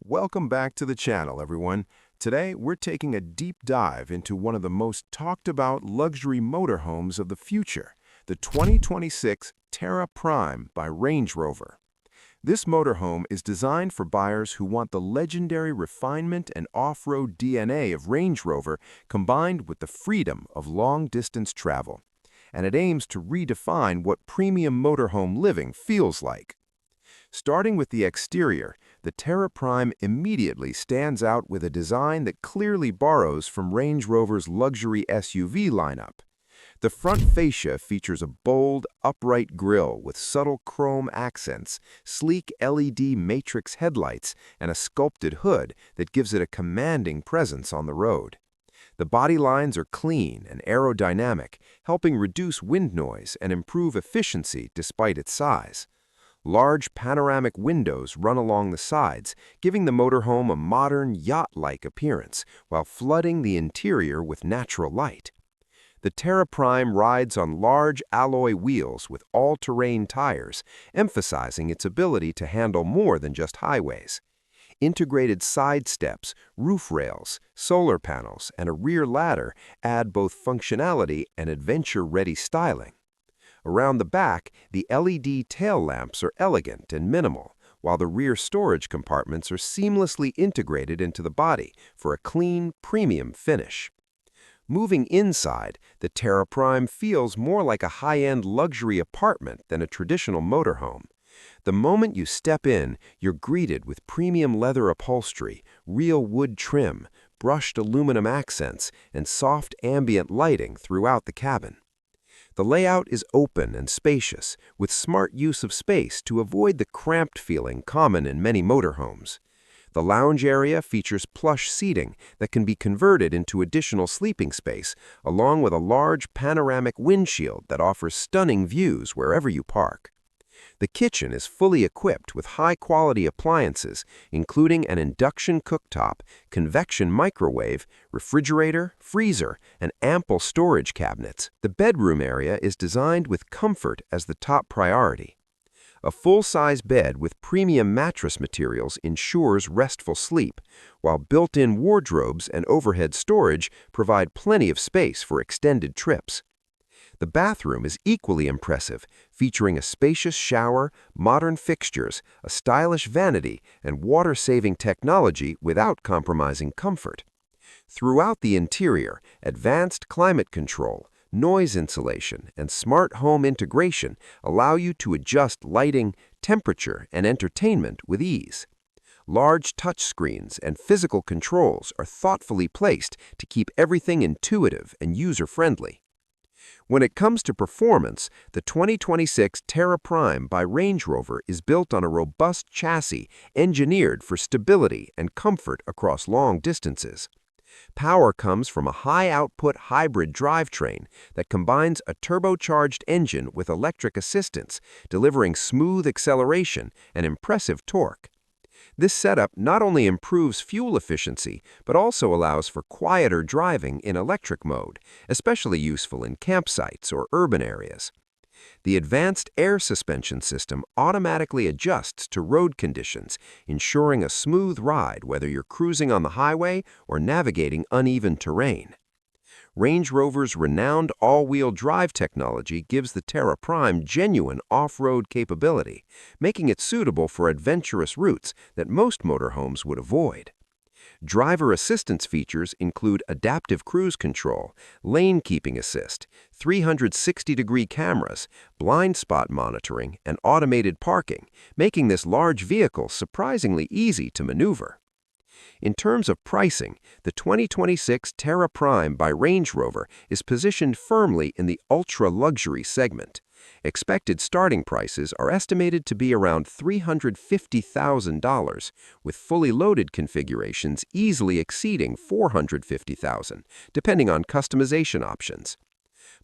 Welcome back to the channel, everyone. Today, we're taking a deep dive into one of the most talked about luxury motorhomes of the future, the 2026 Terra Prime by Range Rover. This motorhome is designed for buyers who want the legendary refinement and off-road DNA of Range Rover combined with the freedom of long-distance travel. And it aims to redefine what premium motorhome living feels like. Starting with the exterior, the Terra Prime immediately stands out with a design that clearly borrows from Range Rover's luxury SUV lineup. The front fascia features a bold, upright grille with subtle chrome accents, sleek LED matrix headlights, and a sculpted hood that gives it a commanding presence on the road. The body lines are clean and aerodynamic, helping reduce wind noise and improve efficiency despite its size. Large panoramic windows run along the sides, giving the motorhome a modern, yacht-like appearance, while flooding the interior with natural light. The Terra Prime rides on large alloy wheels with all-terrain tires, emphasizing its ability to handle more than just highways. Integrated side steps, roof rails, solar panels, and a rear ladder add both functionality and adventure-ready styling. Around the back, the LED tail lamps are elegant and minimal, while the rear storage compartments are seamlessly integrated into the body for a clean, premium finish. Moving inside, the Terra Prime feels more like a high-end luxury apartment than a traditional motorhome. The moment you step in, you're greeted with premium leather upholstery, real wood trim, brushed aluminum accents, and soft ambient lighting throughout the cabin. The layout is open and spacious, with smart use of space to avoid the cramped feeling common in many motorhomes. The lounge area features plush seating that can be converted into additional sleeping space, along with a large panoramic windshield that offers stunning views wherever you park. The kitchen is fully equipped with high-quality appliances, including an induction cooktop, convection microwave, refrigerator, freezer, and ample storage cabinets. The bedroom area is designed with comfort as the top priority. A full-size bed with premium mattress materials ensures restful sleep, while built-in wardrobes and overhead storage provide plenty of space for extended trips. The bathroom is equally impressive, featuring a spacious shower, modern fixtures, a stylish vanity, and water-saving technology without compromising comfort. Throughout the interior, advanced climate control, noise insulation, and smart home integration allow you to adjust lighting, temperature, and entertainment with ease. Large touchscreens and physical controls are thoughtfully placed to keep everything intuitive and user-friendly. When it comes to performance, the 2026 Terra Prime by Range Rover is built on a robust chassis engineered for stability and comfort across long distances. Power comes from a high-output hybrid drivetrain that combines a turbocharged engine with electric assistance, delivering smooth acceleration and impressive torque. This setup not only improves fuel efficiency, but also allows for quieter driving in electric mode, especially useful in campsites or urban areas. The advanced air suspension system automatically adjusts to road conditions, ensuring a smooth ride whether you're cruising on the highway or navigating uneven terrain. Range Rover's renowned all-wheel drive technology gives the Terra Prime genuine off-road capability, making it suitable for adventurous routes that most motorhomes would avoid. Driver assistance features include adaptive cruise control, lane keeping assist, 360-degree cameras, blind spot monitoring, and automated parking, making this large vehicle surprisingly easy to maneuver. In terms of pricing, the 2026 Terra Prime by Range Rover is positioned firmly in the ultra-luxury segment. Expected starting prices are estimated to be around $350,000, with fully loaded configurations easily exceeding $450,000, depending on customization options.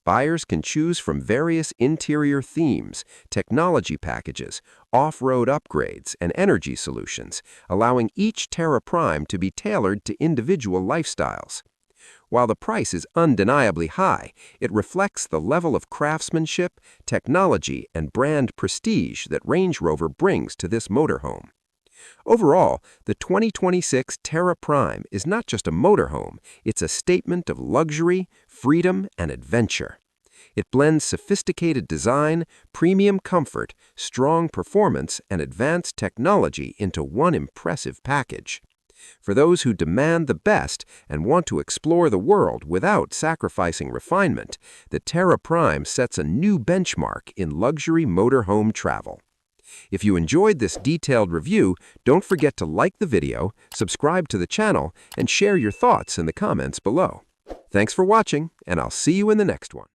Buyers can choose from various interior themes, technology packages, off-road upgrades, and energy solutions, allowing each Terra Prime to be tailored to individual lifestyles. While the price is undeniably high, it reflects the level of craftsmanship, technology, and brand prestige that Range Rover brings to this motorhome. Overall, the 2026 Terra Prime is not just a motorhome, it's a statement of luxury, freedom, and adventure. It blends sophisticated design, premium comfort, strong performance, and advanced technology into one impressive package. For those who demand the best and want to explore the world without sacrificing refinement, the Terra Prime sets a new benchmark in luxury motorhome travel. If you enjoyed this detailed review, don't forget to like the video, subscribe to the channel, and share your thoughts in the comments below. Thanks for watching, and I'll see you in the next one.